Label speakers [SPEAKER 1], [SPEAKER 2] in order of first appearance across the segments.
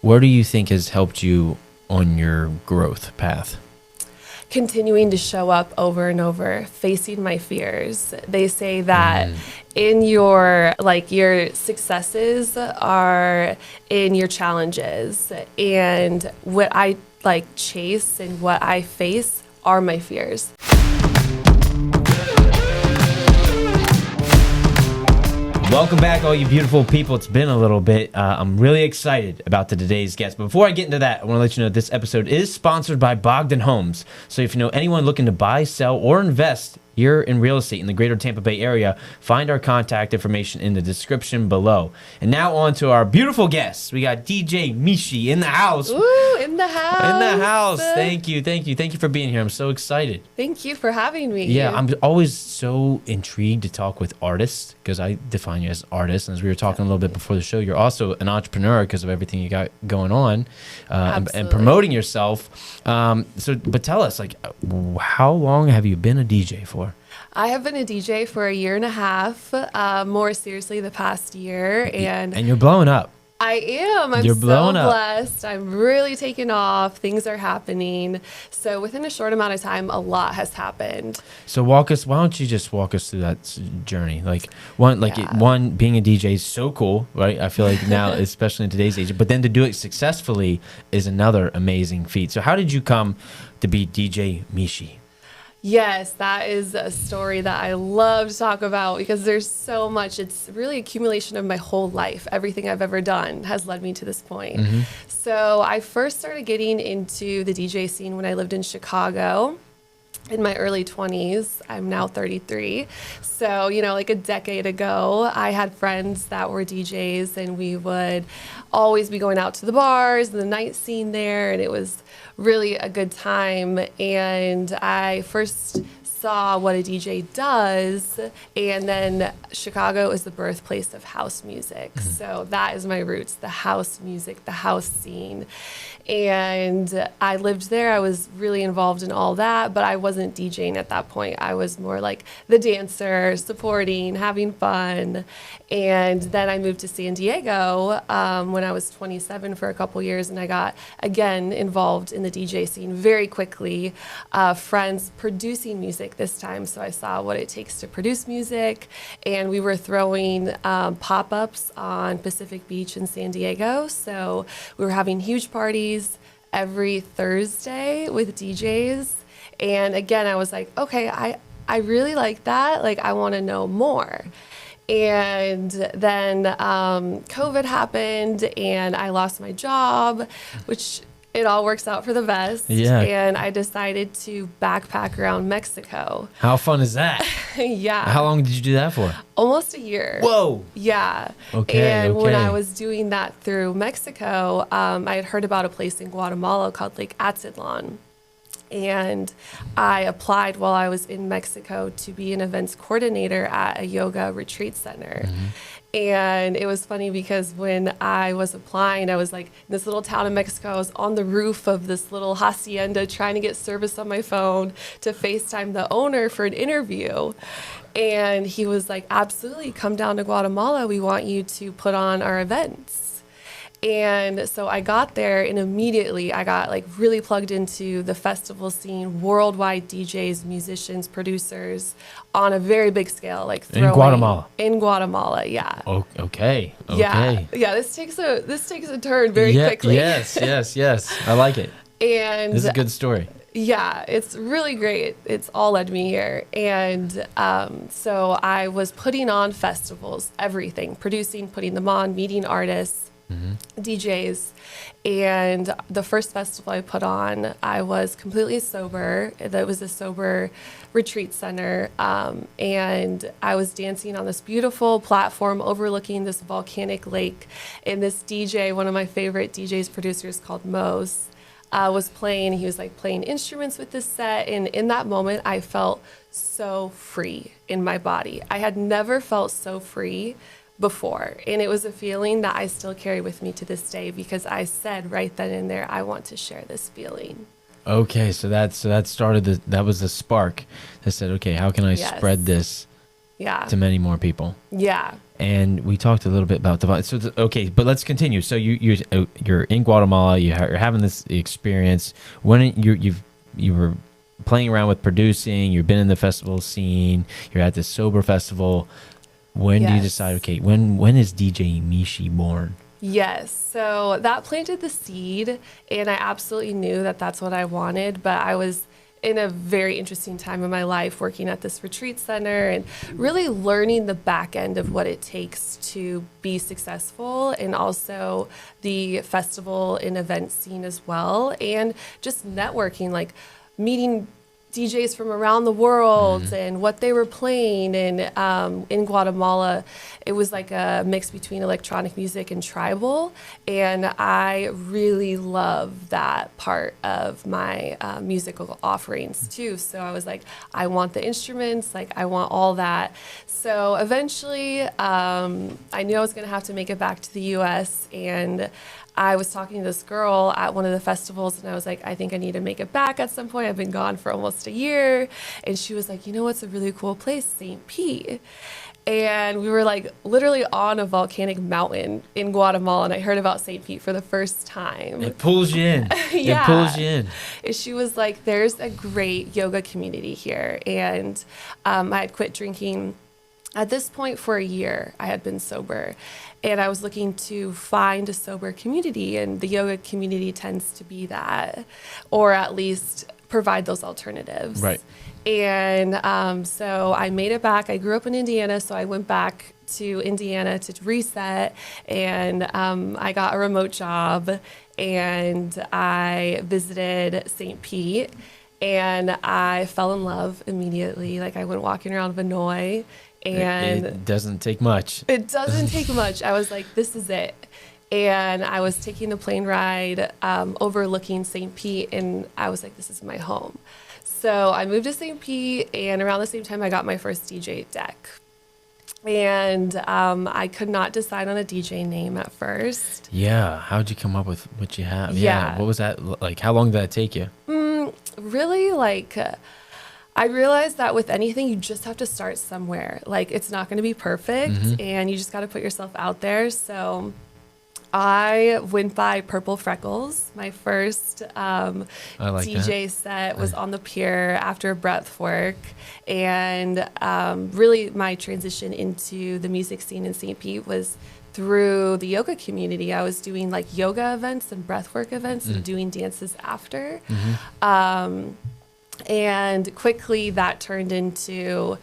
[SPEAKER 1] Where do you think has helped you on your growth path?
[SPEAKER 2] Continuing to show up over and over, facing my fears. They say that in your successes are in your challenges, and what I chase and what I face are my fears.
[SPEAKER 1] Welcome back, all you beautiful people. It's been a little bit. I'm really excited about today's guest. But before I get into that, I want to let you know this episode is sponsored by Bogdan Homes. So if you know anyone looking to buy, sell, or invest here in real estate in the greater Tampa Bay area, find our contact information in the description below. And now on to our beautiful guests. We got DJ Meeshy in the house.
[SPEAKER 2] Ooh, in the house.
[SPEAKER 1] In the house. Thank you for being here. I'm so excited.
[SPEAKER 2] Thank you for having me.
[SPEAKER 1] Yeah, I'm always so intrigued to talk with artists because I define you as artists. And as we were talking a little bit before the show, you're also an entrepreneur because of everything you got going on and promoting yourself. But tell us, how long have you been a DJ for?
[SPEAKER 2] I have been a DJ for a year and a half, more seriously the past year. And
[SPEAKER 1] you're blowing up.
[SPEAKER 2] I am. I'm so blessed. I'm really taking off. Things are happening. So within a short amount of time, a lot has happened.
[SPEAKER 1] So why don't you just walk us through that journey? One, being a DJ is so cool, right? I feel like now, especially in today's age, but then to do it successfully is another amazing feat. So how did you come to be DJ Meeshy?
[SPEAKER 2] Yes, that is a story that I love to talk about because there's so much. It's really accumulation of my whole life. Everything I've ever done has led me to this point. Mm-hmm. So I first started getting into the DJ scene when I lived in Chicago in my early 20s. I'm now 33. So, a decade ago, I had friends that were DJs and we would always be going out to the bars and the night scene there, and it was really a good time. And I first saw what a DJ does, and then Chicago is the birthplace of house music. Mm-hmm. So that is my roots, the house music, the house scene. And I lived there. I was really involved in all that, but I wasn't DJing at that point. I was more like the dancer, supporting, having fun. And then I moved to San Diego when I was 27 for a couple years, and I got, again, involved in the DJ scene very quickly. Friends producing music this time, so I saw what it takes to produce music, and we were throwing pop-ups on Pacific Beach in San Diego. So we were having huge parties every Thursday with DJs, and again, I was like, okay, I really like that. I want to know more. And then COVID happened, and I lost my job, which it all works out for the best.
[SPEAKER 1] Yeah.
[SPEAKER 2] And I decided to backpack around Mexico.
[SPEAKER 1] How fun is that?
[SPEAKER 2] Yeah.
[SPEAKER 1] How long did you do that for?
[SPEAKER 2] Almost a year.
[SPEAKER 1] Whoa.
[SPEAKER 2] Yeah.
[SPEAKER 1] Okay.
[SPEAKER 2] And when I was doing that through Mexico, I had heard about a place in Guatemala called Lake Atitlan. And I applied while I was in Mexico to be an events coordinator at a yoga retreat center. Mm-hmm. And it was funny because when I was applying, I was in this little town in Mexico. I was on the roof of this little hacienda trying to get service on my phone to FaceTime the owner for an interview. And he was like, absolutely, come down to Guatemala. We want you to put on our events. And so I got there, and immediately I got really plugged into the festival scene, worldwide DJs, musicians, producers on a very big scale,
[SPEAKER 1] in Guatemala.
[SPEAKER 2] In Guatemala, yeah.
[SPEAKER 1] Oh, okay.
[SPEAKER 2] Yeah. This takes a turn very quickly.
[SPEAKER 1] Yes. I like it.
[SPEAKER 2] And
[SPEAKER 1] this is a good story.
[SPEAKER 2] Yeah, it's really great. It's all led me here. And so I was putting on festivals, everything, producing, putting them on, meeting artists. Mm-hmm. DJs. And the first festival I put on, I was completely sober. That was a sober retreat center. And I was dancing on this beautiful platform overlooking this volcanic lake. And this DJ, one of my favorite DJs, producers called Mose, was playing. He was playing instruments with this set. And in that moment, I felt so free in my body. I had never felt so free before, and it was a feeling that I still carry with me to this day because I said right then and there, I want to share this feeling.
[SPEAKER 1] Okay, so that started that was the spark that said, okay, how can I spread this
[SPEAKER 2] Yeah.
[SPEAKER 1] to many more people.
[SPEAKER 2] Yeah.
[SPEAKER 1] And we talked a little bit about divine. So okay, but let's continue. So you're in Guatemala. You're having this experience. When you were playing around with producing. You've been in the festival scene. You're at this sober festival. When do you decide? Okay, when is DJ Meeshy born?
[SPEAKER 2] Yes. So that planted the seed, and I absolutely knew that that's what I wanted. But I was in a very interesting time in my life working at this retreat center and really learning the back end of what it takes to be successful, and also the festival and event scene as well, and just networking, like meeting DJs from around the world and what they were playing. And in Guatemala, it was like a mix between electronic music and tribal. And I really love that part of my musical offerings too. So I was like, I want the instruments, like I want all that. So eventually, I knew I was going to have to make it back to the US, and I was talking to this girl at one of the festivals, and I was like, I think I need to make it back at some point. I've been gone for almost a year. And she was like, you know what's a really cool place? St. Pete. And we were like literally on a volcanic mountain in Guatemala, and I heard about St. Pete for the first time.
[SPEAKER 1] It pulls you in.
[SPEAKER 2] Yeah.
[SPEAKER 1] It pulls you in.
[SPEAKER 2] And she was like, there's a great yoga community here. And I had quit drinking at this point for a year. I had been sober, and I was looking to find a sober community, and the yoga community tends to be that, or at least provide those alternatives.
[SPEAKER 1] Right.
[SPEAKER 2] And so I made it back. I grew up in Indiana, so I went back to Indiana to reset, and I got a remote job, and I visited St. Pete, and I fell in love immediately. Like, I went walking around Vinoy, and
[SPEAKER 1] it doesn't take much.
[SPEAKER 2] It doesn't take much. I was like, this is it. And I was taking a plane ride overlooking St. Pete, and I was like, this is my home. So I moved to St. Pete, and around the same time, I got my first DJ deck. And I could not decide on a DJ name at first.
[SPEAKER 1] Yeah. How'd you come up with what you have?
[SPEAKER 2] Yeah.
[SPEAKER 1] What was that like? How long did that take you?
[SPEAKER 2] Really, like, I realized that with anything, you just have to start somewhere. Like, it's not going to be perfect, and you just got to put yourself out there. So I went by Purple Freckles. My first DJ set was on the pier after breath work. And really my transition into the music scene in St. Pete was through the yoga community. I was doing like yoga events and breathwork events and doing dances after. And quickly that turned into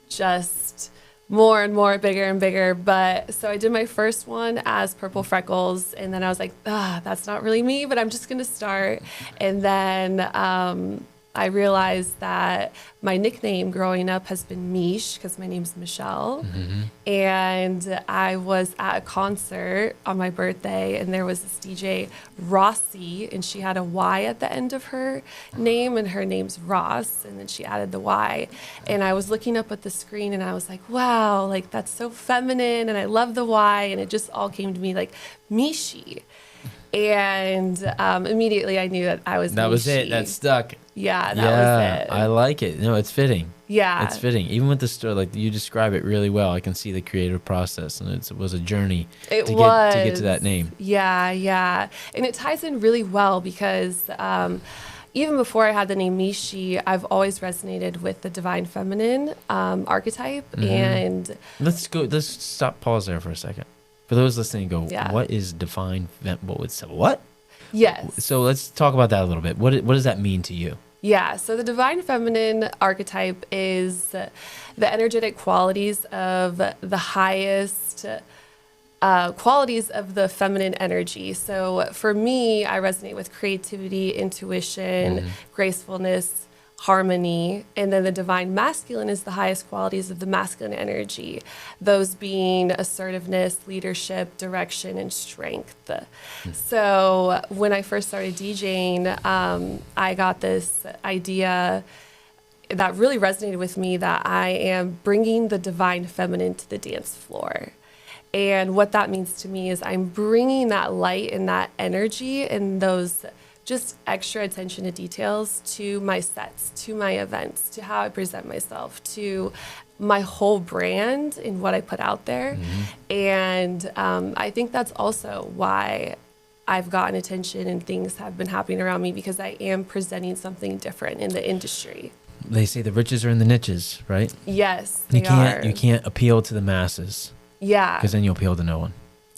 [SPEAKER 2] just more and more, bigger and bigger. But so I did my first one as Purple Freckles, and then I was like, that's not really me, but I'm just going to start. And then I realized that my nickname growing up has been Meesh, because my name's Michelle. And I was at a concert on my birthday, and there was this DJ, Rossi, and she had a Y at the end of her name, and her name's Ross, and then she added the Y. And I was looking up at the screen, and I was like, wow, like that's so feminine, and I love the Y, and it just all came to me like Meeshy. And immediately I knew that I was
[SPEAKER 1] That
[SPEAKER 2] Meeshy.
[SPEAKER 1] was it. That stuck.
[SPEAKER 2] Yeah, that was it.
[SPEAKER 1] I like it. No, it's fitting.
[SPEAKER 2] Yeah.
[SPEAKER 1] It's fitting. Even with the story, like you describe it really well. I can see the creative process, and it was a journey to get to that name.
[SPEAKER 2] Yeah, yeah. And it ties in really well because even before I had the name Meeshy, I've always resonated with the divine feminine archetype. And
[SPEAKER 1] let's pause there for a second. For those listening, what is divine? What?
[SPEAKER 2] Yes.
[SPEAKER 1] So let's talk about that a little bit. What does that mean to you?
[SPEAKER 2] Yeah, so the divine feminine archetype is the energetic qualities of the highest qualities of the feminine energy. So for me, I resonate with creativity, intuition, gracefulness, harmony, and then the divine masculine is the highest qualities of the masculine energy, those being assertiveness, leadership, direction, and strength. So when I first started DJing, I got this idea that really resonated with me, that I am bringing the divine feminine to the dance floor. And what that means to me is I'm bringing that light and that energy and those just extra attention to details to my sets, to my events, to how I present myself, to my whole brand in what I put out there. And I think that's also why I've gotten attention and things have been happening around me, because I am presenting something different in the industry.
[SPEAKER 1] They say the riches are in the niches, right?
[SPEAKER 2] Yes,
[SPEAKER 1] You can't appeal to the masses.
[SPEAKER 2] Yeah.
[SPEAKER 1] Because then you'll appeal to no one.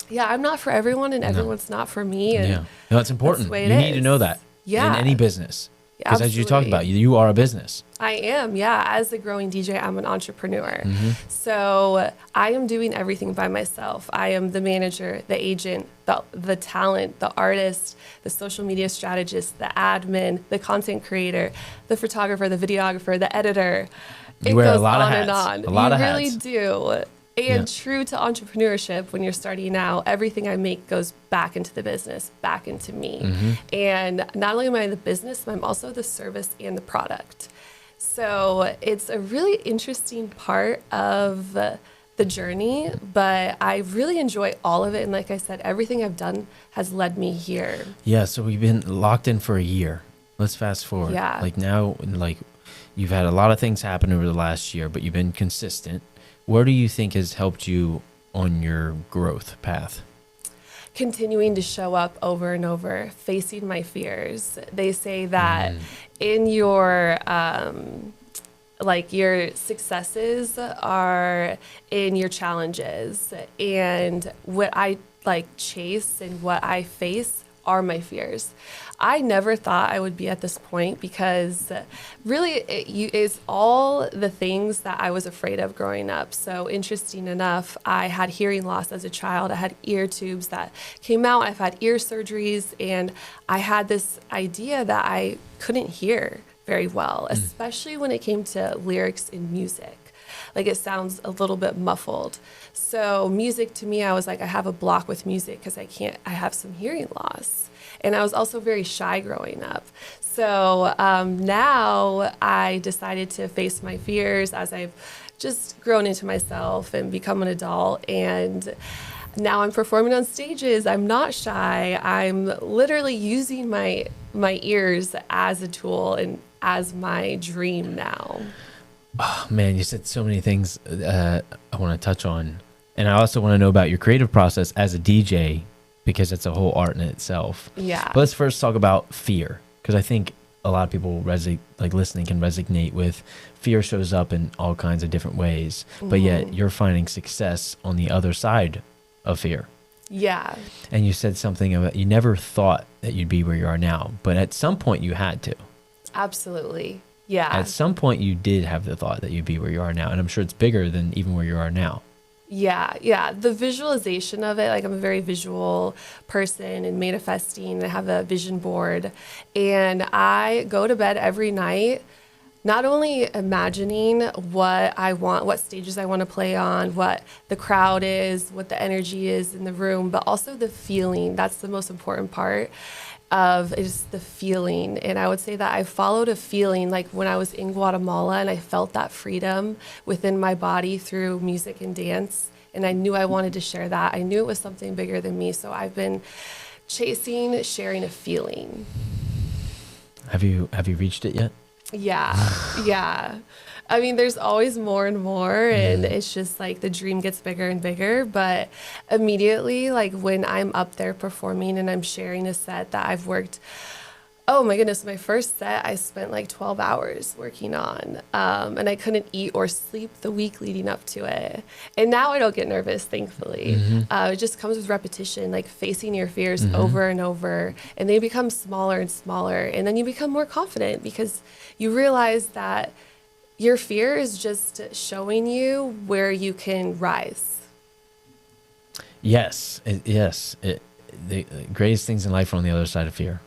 [SPEAKER 2] Yeah, I'm not for everyone, and everyone's not for me. And
[SPEAKER 1] No, that's important.
[SPEAKER 2] that's the way
[SPEAKER 1] You
[SPEAKER 2] it
[SPEAKER 1] need to
[SPEAKER 2] is.
[SPEAKER 1] know that
[SPEAKER 2] Yeah.
[SPEAKER 1] in any business. Because as you talked about, you are a business.
[SPEAKER 2] I am, yeah. As a growing DJ, I'm an entrepreneur. So I am doing everything by myself. I am the manager, the agent, the talent, the artist, the social media strategist, the admin, the content creator, the photographer, the videographer, the editor.
[SPEAKER 1] You wear a lot of
[SPEAKER 2] and
[SPEAKER 1] hats.
[SPEAKER 2] on.
[SPEAKER 1] A lot of
[SPEAKER 2] You
[SPEAKER 1] hats.
[SPEAKER 2] really do. And true to entrepreneurship, when you're starting out, everything I make goes back into the business, back into me. And not only am I the business, but I'm also the service and the product. So it's a really interesting part of the journey, but I really enjoy all of it. And like I said, everything I've done has led me here.
[SPEAKER 1] Yeah, so we've been locked in for a year. Let's fast forward.
[SPEAKER 2] Yeah.
[SPEAKER 1] Like now, like you've had a lot of things happen over the last year, but you've been consistent. Where do you think has helped you on your growth path?
[SPEAKER 2] Continuing to show up over and over, facing my fears. They say that in your your successes are in your challenges, and what I chase and what I face are my fears. I never thought I would be at this point, because really it's all the things that I was afraid of growing up. So interesting enough, I had hearing loss as a child. I had ear tubes that came out. I've had ear surgeries, and I had this idea that I couldn't hear very well, especially when it came to lyrics in music. Like, it sounds a little bit muffled. So music, to me, I was like, I have a block with music because I have some hearing loss. And I was also very shy growing up. So now I decided to face my fears as I've just grown into myself and become an adult. And now I'm performing on stages. I'm not shy. I'm literally using my ears as a tool and as my dream now.
[SPEAKER 1] Oh, man, you said so many things I want to touch on. And I also want to know about your creative process as a DJ, because it's a whole art in itself.
[SPEAKER 2] Yeah.
[SPEAKER 1] But let's first talk about fear, because I think a lot of people listening can resonate with fear. Shows up in all kinds of different ways, but yet you're finding success on the other side of fear.
[SPEAKER 2] Yeah.
[SPEAKER 1] And you said something about you never thought that you'd be where you are now, but at some point you had to.
[SPEAKER 2] Absolutely. Yeah.
[SPEAKER 1] At some point you did have the thought that you'd be where you are now, and I'm sure it's bigger than even where you are now.
[SPEAKER 2] Yeah. The visualization of it, like, I'm a very visual person and manifesting. I have a vision board, and I go to bed every night not only imagining what I want, what stages I want to play on, what the crowd is, what the energy is in the room, but also the feeling. That's the most important part of is the feeling. And I would say that I followed a feeling, like when I was in Guatemala and I felt that freedom within my body through music and dance, and I knew I wanted to share that. I knew it was something bigger than me, so I've been sharing a feeling.
[SPEAKER 1] Have you reached it yet?
[SPEAKER 2] Yeah. I mean, there's always more and more, and it's just like the dream gets bigger and bigger. But immediately, like when I'm up there performing and I'm sharing a set that I've worked, oh my goodness, my first set I spent like 12 hours working on, and I couldn't eat or sleep the week leading up to it. And now I don't get nervous, thankfully. It just comes with repetition, like facing your fears over and over, and they become smaller and smaller, and then you become more confident because you realize that your fear is just showing you where you can rise.
[SPEAKER 1] Yes. The greatest things in life are on the other side of fear.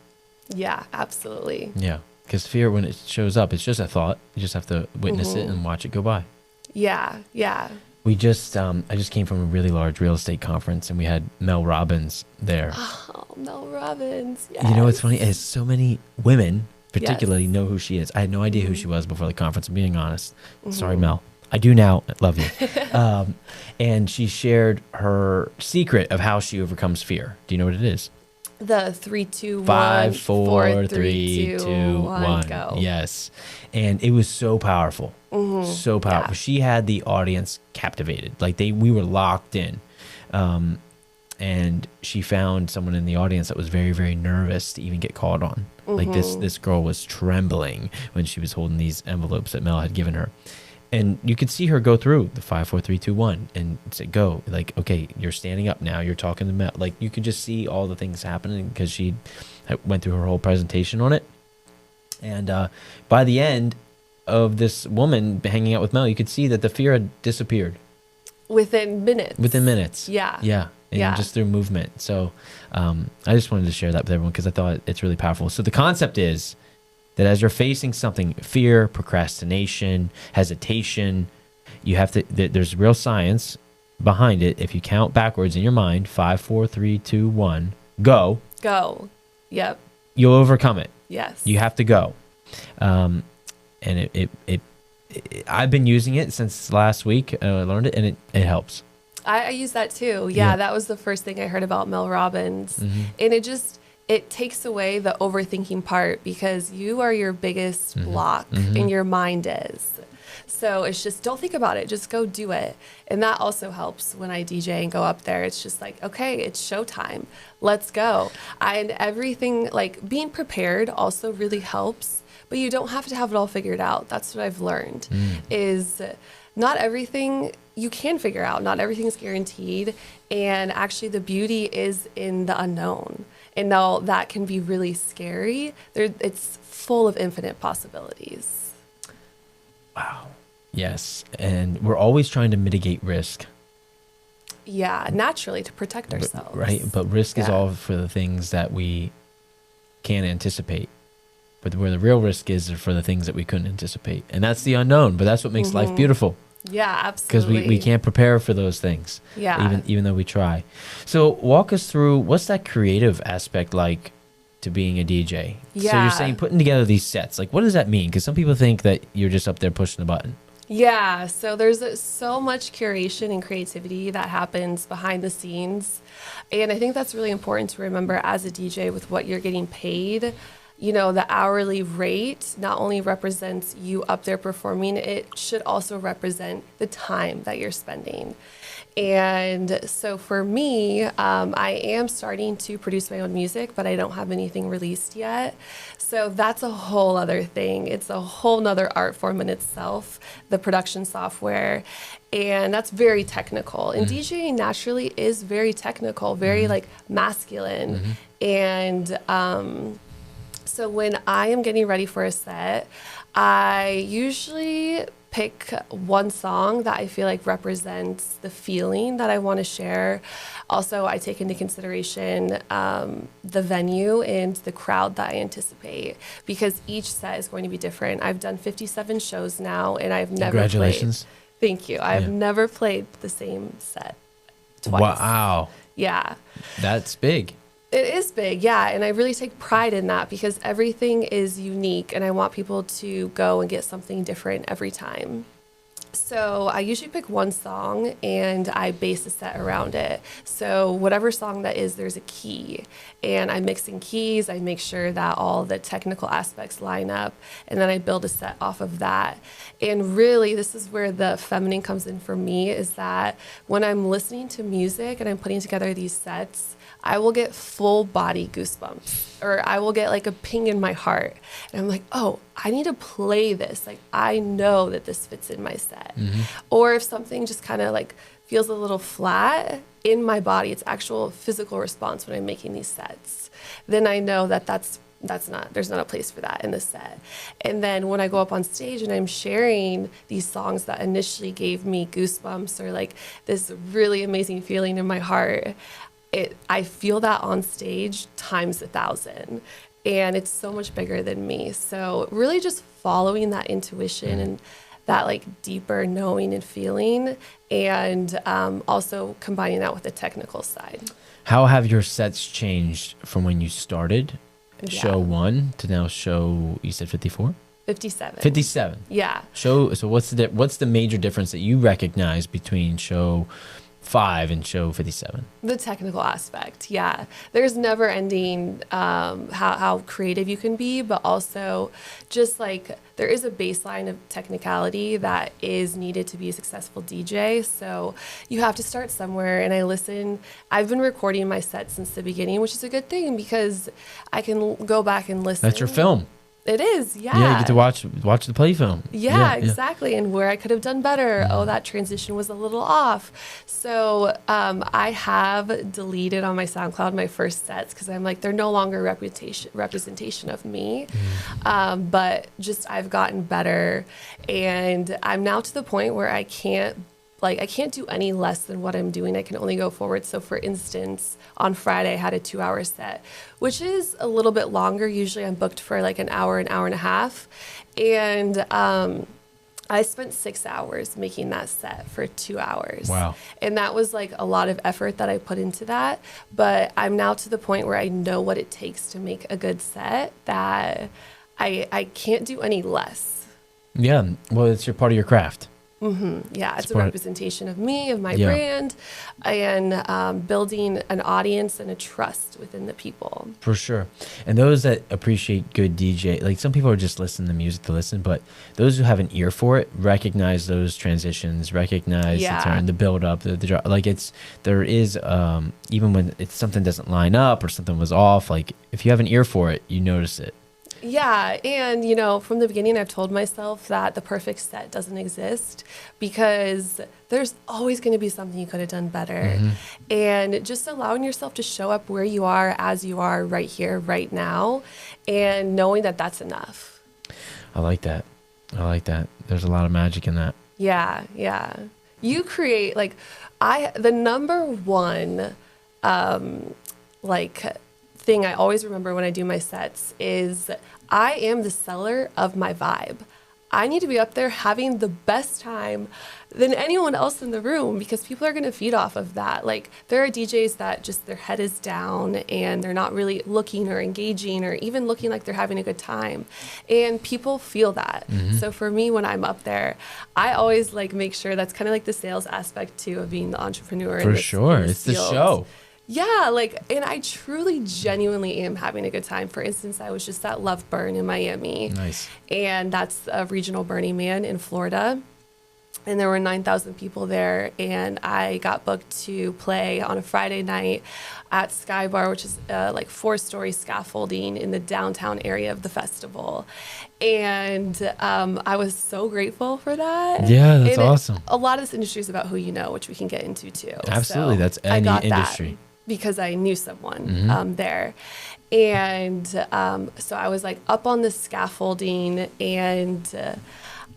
[SPEAKER 2] Yeah, absolutely.
[SPEAKER 1] Yeah, because fear, when it shows up, it's just a thought. You just have to witness it and watch it go by.
[SPEAKER 2] Yeah.
[SPEAKER 1] I just came from a really large real estate conference, and we had Mel Robbins there.
[SPEAKER 2] Oh, Mel Robbins. Yes.
[SPEAKER 1] You know what's funny is so many women particularly know who she is. I had no idea who she was before the conference, I'm being honest. Sorry, Mel. I do now. I love you. And she shared her secret of how she overcomes fear. Do you know what it is?
[SPEAKER 2] The 3, 2, 1.
[SPEAKER 1] 5, 4,
[SPEAKER 2] 3, 2, 1, go.
[SPEAKER 1] Yes. And it was so powerful. So powerful.
[SPEAKER 2] Yeah.
[SPEAKER 1] She had the audience captivated. Like we were locked in. And she found someone in the audience that was very, very nervous to even get called on. Like this girl was trembling when she was holding these envelopes that Mel had given her. And you could see her go through the 5, 4, 3, 2, 1 and say, go. Like, okay, you're standing up now. You're talking to Mel. Like, you could just see all the things happening because she went through her whole presentation on it. And by the end of this woman hanging out with Mel, you could see that the fear had disappeared.
[SPEAKER 2] Within minutes.
[SPEAKER 1] Yeah. And
[SPEAKER 2] Yeah.
[SPEAKER 1] just through movement. So I just wanted to share that with everyone because I thought it's really powerful. So the concept is that as you're facing something, fear, procrastination, hesitation, you have to, there's real science behind it. If you count backwards in your mind, 5, 4, 3, 2, 1, go.
[SPEAKER 2] Go. Yep.
[SPEAKER 1] You'll overcome it.
[SPEAKER 2] Yes.
[SPEAKER 1] You have to go. And I've been using it since last week. I learned it, and it helps.
[SPEAKER 2] I use that too. Yeah, that was the first thing I heard about Mel Robbins. And it takes away the overthinking part because you are your biggest block and your mind is. So it's just, don't think about it. Just go do it. And that also helps when I DJ and go up there. It's just like, okay, it's showtime. Let's go. And everything, like being prepared also really helps, but you don't have to have it all figured out. That's what I've learned is not everything you can figure out. Not everything's guaranteed. And actually the beauty is in the unknown. And though that can be really scary, it's full of infinite possibilities.
[SPEAKER 1] Wow. Yes. And we're always trying to mitigate risk.
[SPEAKER 2] Yeah, naturally to protect ourselves.
[SPEAKER 1] Right. But risk is all for the things that we can't anticipate. But where the real risk is for the things that we couldn't anticipate. And that's the unknown. But that's what makes life beautiful.
[SPEAKER 2] Yeah, absolutely.
[SPEAKER 1] Because we can't prepare for those things.
[SPEAKER 2] Yeah.
[SPEAKER 1] Even though we try. So walk us through, what's that creative aspect like to being a DJ?
[SPEAKER 2] Yeah.
[SPEAKER 1] So you're saying putting together these sets. Like, what does that mean? Because some people think that you're just up there pushing a button.
[SPEAKER 2] Yeah, so there's so much curation and creativity that happens behind the scenes. And I think that's really important to remember as a DJ with what you're getting paid. You know, the hourly rate not only represents you up there performing, it should also represent the time that you're spending. And so for me, I am starting to produce my own music, but I don't have anything released yet. So that's a whole other thing. It's a whole nother art form in itself, the production software. And that's very technical. And DJing naturally is very technical, very like masculine. And so when I am getting ready for a set, I usually pick one song that I feel like represents the feeling that I want to share. Also, I take into consideration the venue and the crowd that I anticipate because each set is going to be different. I've done 57 shows now, and I've never
[SPEAKER 1] Congratulations.
[SPEAKER 2] played. Thank you. I've never played the same set twice.
[SPEAKER 1] Wow.
[SPEAKER 2] Yeah.
[SPEAKER 1] That's big.
[SPEAKER 2] It is big, yeah, and I really take pride in that because everything is unique and I want people to go and get something different every time. So I usually pick one song and I base a set around it. So whatever song that is, there's a key. And I'm mixing keys, I make sure that all the technical aspects line up, and then I build a set off of that. And really, this is where the feminine comes in for me, is that when I'm listening to music and I'm putting together these sets, I will get full body goosebumps, or I will get like a ping in my heart. And I'm like, oh, I need to play this. Like, I know that this fits in my set. Or if something just kind of like feels a little flat in my body, it's actual physical response when I'm making these sets, then I know that there's not a place for that in the set. And then when I go up on stage and I'm sharing these songs that initially gave me goosebumps or like this really amazing feeling in my heart, I feel that on stage times 1,000, and it's so much bigger than me. So really just following that intuition and that like deeper knowing and feeling, and also combining that with the technical side.
[SPEAKER 1] How have your sets changed from when you started show 1 to now show, you said 54?
[SPEAKER 2] 57.
[SPEAKER 1] 57.
[SPEAKER 2] Yeah.
[SPEAKER 1] So what's the major difference that you recognize between show 5 and show 57?
[SPEAKER 2] The technical aspect, yeah. There's never ending how creative you can be, but also just like there is a baseline of technicality that is needed to be a successful DJ. So you have to start somewhere. And I've been recording my set since the beginning, which is a good thing because I can go back and listen.
[SPEAKER 1] That's your film.
[SPEAKER 2] It is, yeah.
[SPEAKER 1] Yeah, you get to watch the play film.
[SPEAKER 2] Yeah, exactly. And where I could have done better. Oh, that transition was a little off. So I have deleted on my SoundCloud my first sets because I'm like, they're no longer representation of me. But just I've gotten better. And I'm now to the point where I can't do any less than what I'm doing. I can only go forward. So for instance, on Friday, I had a 2-hour set, which is a little bit longer. Usually I'm booked for like an hour and a half. And I spent 6 hours making that set for 2 hours.
[SPEAKER 1] Wow.
[SPEAKER 2] And that was like a lot of effort that I put into that. But I'm now to the point where I know what it takes to make a good set that I can't do any less.
[SPEAKER 1] Yeah. Well, it's your part of your craft.
[SPEAKER 2] Yeah, it's a representation of me, of my brand, and building an audience and a trust within the people.
[SPEAKER 1] For sure. And those that appreciate good DJ, like some people are just listening to music to listen, but those who have an ear for it recognize those transitions, recognize the turn, the build up, the drop. Like there is, even when something doesn't line up or something was off, like if you have an ear for it, you notice it.
[SPEAKER 2] Yeah, and from the beginning, I've told myself that the perfect set doesn't exist because there's always going to be something you could have done better. And just allowing yourself to show up where you are as you are right here, right now, and knowing that that's enough.
[SPEAKER 1] I like that. There's a lot of magic in that.
[SPEAKER 2] Yeah. You create, the number one, thing I always remember when I do my sets is I am the seller of my vibe. I need to be up there having the best time than anyone else in the room because people are going to feed off of that. Like there are DJs that just their head is down and they're not really looking or engaging or even looking like they're having a good time. And people feel that. So for me, when I'm up there, I always make sure that's kind of like the sales aspect too of being the entrepreneur.
[SPEAKER 1] For sure. It's the show.
[SPEAKER 2] Yeah, and I truly, genuinely am having a good time. For instance, I was just at Love Burn in Miami.
[SPEAKER 1] Nice.
[SPEAKER 2] And that's a regional Burning Man in Florida. And there were 9,000 people there. And I got booked to play on a Friday night at Sky Bar, which is 4-story scaffolding in the downtown area of the festival. And I was so grateful for that.
[SPEAKER 1] Yeah, that's awesome.
[SPEAKER 2] A lot of this industry is about who you know, which we can get into too.
[SPEAKER 1] Absolutely, so that's any industry.
[SPEAKER 2] Because I knew someone there. And so I was up on the scaffolding and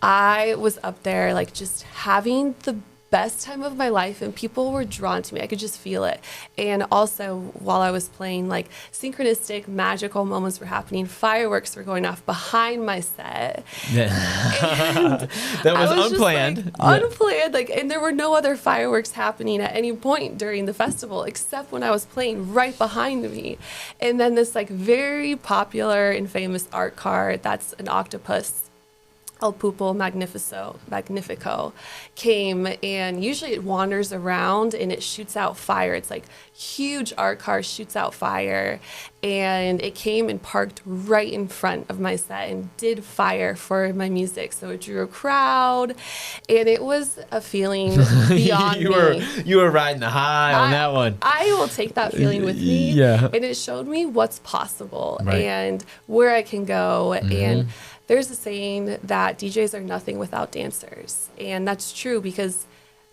[SPEAKER 2] I was up there just having the best time of my life and people were drawn to me. I could just feel it. And also while I was playing, synchronistic, magical moments were happening. Fireworks were going off behind my set.
[SPEAKER 1] Yeah. That was unplanned.
[SPEAKER 2] Unplanned. And there were no other fireworks happening at any point during the festival except when I was playing right behind me. And then this very popular and famous art card that's an octopus, El Pupo Magnifico, came, and usually it wanders around and it shoots out fire. It's huge art car shoots out fire, and it came and parked right in front of my set and did fire for my music. So it drew a crowd, and it was a feeling beyond me.
[SPEAKER 1] You were riding the high on that one.
[SPEAKER 2] I will take that feeling with me.
[SPEAKER 1] Yeah.
[SPEAKER 2] And it showed me what's possible and where I can go. And there's a saying that DJs are nothing without dancers. And that's true because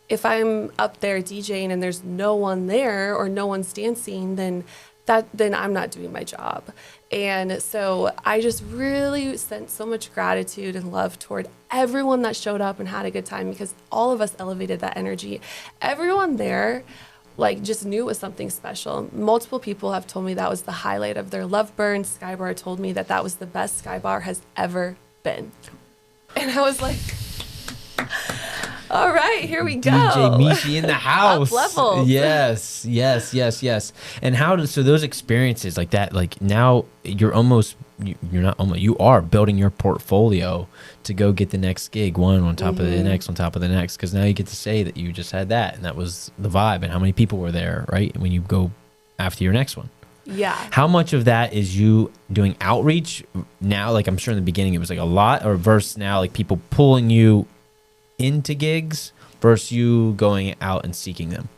[SPEAKER 2] if I'm up there DJing and there's no one there or no one's dancing, then I'm not doing my job. And so I just really sent so much gratitude and love toward everyone that showed up and had a good time because all of us elevated that energy. Everyone there just knew it was something special. Multiple people have told me that was the highlight of their Love Burn. Sky Bar told me that was the best Sky Bar has ever been. And I was like, all right, here we go.
[SPEAKER 1] DJ Meeshy in the house.
[SPEAKER 2] Up level.
[SPEAKER 1] Yes. And so those experiences like that, now you're almost you're not almost, you are building your portfolio to go get the next gig, one on top of the next on top of the next, because now you get to say that you just had that and that was the vibe and how many people were there, right? When you go after your next one.
[SPEAKER 2] Yeah.
[SPEAKER 1] How much of that is you doing outreach now? Like I'm sure in the beginning it was like a lot, or versus now like people pulling you into gigs versus you going out and seeking them?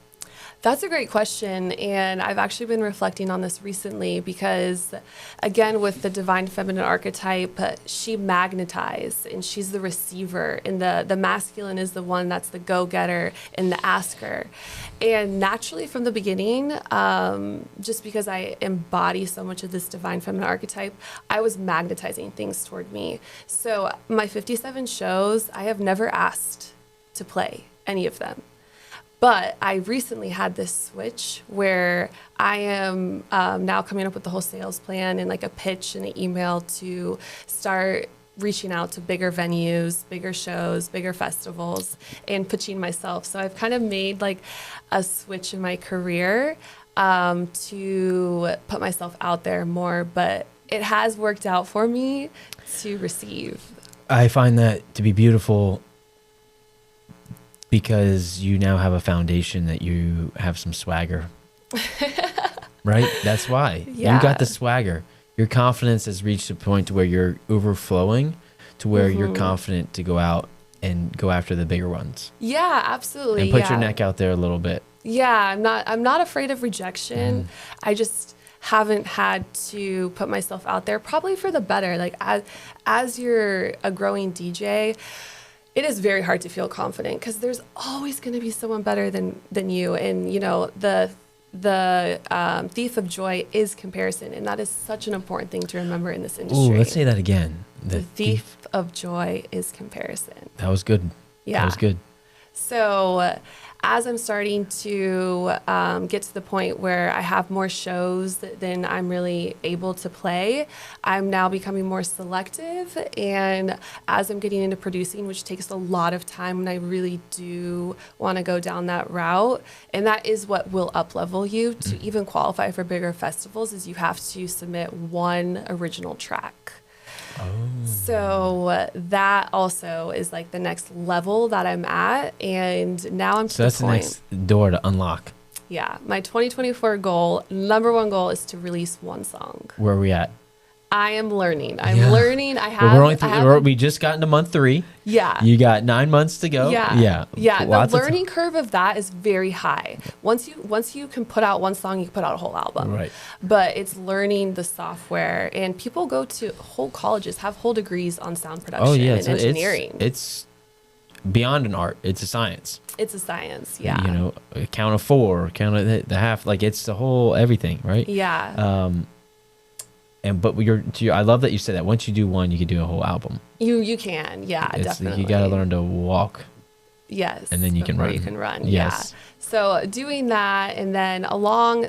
[SPEAKER 2] That's a great question, and I've actually been reflecting on this recently because, again, with the divine feminine archetype, she magnetizes and she's the receiver, and the masculine is the one that's the go-getter and the asker. And naturally from the beginning, just because I embody so much of this divine feminine archetype, I was magnetizing things toward me. So my 57 shows, I have never asked to play any of them. But I recently had this switch where I am now coming up with the whole sales plan and like a pitch and an email to start reaching out to bigger venues, bigger shows, bigger festivals, and pitching myself. So I've kind of made like a switch in my career to put myself out there more, but it has worked out for me to receive.
[SPEAKER 1] I find that to be beautiful, because you now have a foundation that you have some swagger, right? That's why.
[SPEAKER 2] Yeah.
[SPEAKER 1] You got the swagger. Your confidence has reached a point to where you're overflowing to where you're confident to go out and go after the bigger ones.
[SPEAKER 2] Yeah, absolutely.
[SPEAKER 1] And put your neck out there a little bit.
[SPEAKER 2] Yeah, I'm not afraid of rejection. I just haven't had to put myself out there, probably for the better. Like as you're a growing DJ, it is very hard to feel confident because there's always going to be someone better than you. And, you know, the thief of joy is comparison. And that is such an important thing to remember in this industry.
[SPEAKER 1] Ooh, let's say that again.
[SPEAKER 2] The thief of joy is comparison.
[SPEAKER 1] That was good.
[SPEAKER 2] Yeah.
[SPEAKER 1] That was good.
[SPEAKER 2] So as I'm starting to get to the point where I have more shows than I'm really able to play, I'm now becoming more selective. And as I'm getting into producing, which takes a lot of time, and I really do want to go down that route, and that is what will up-level you to even qualify for bigger festivals, is you have to submit one original track. So that also is like the next level that I'm at, and now I'm to
[SPEAKER 1] So that's
[SPEAKER 2] the point.
[SPEAKER 1] the next door to unlock.
[SPEAKER 2] Yeah, my 2024 goal, number one goal, is to release one song.
[SPEAKER 1] Where are we at?
[SPEAKER 2] I am learning. I'm learning. I have.
[SPEAKER 1] Well, we're only we just got into month 3.
[SPEAKER 2] Yeah.
[SPEAKER 1] You got 9 months to go.
[SPEAKER 2] Yeah.
[SPEAKER 1] Lots
[SPEAKER 2] The learning curve of that is very high. Once you can put out one song, you can put out a whole album.
[SPEAKER 1] Right.
[SPEAKER 2] But it's learning the software, and people go to whole colleges, have whole degrees on sound production and engineering.
[SPEAKER 1] It's beyond an art. It's a science.
[SPEAKER 2] It's a science. Yeah.
[SPEAKER 1] You know, a count of 4, count of the half. Like it's the whole everything, right?
[SPEAKER 2] Yeah.
[SPEAKER 1] But I love that you said that once you do one, you can do a whole album.
[SPEAKER 2] You can, yeah, definitely.
[SPEAKER 1] You got to learn to walk.
[SPEAKER 2] Yes.
[SPEAKER 1] And then you can run.
[SPEAKER 2] You can run.
[SPEAKER 1] Yes.
[SPEAKER 2] Yeah. So doing that, and then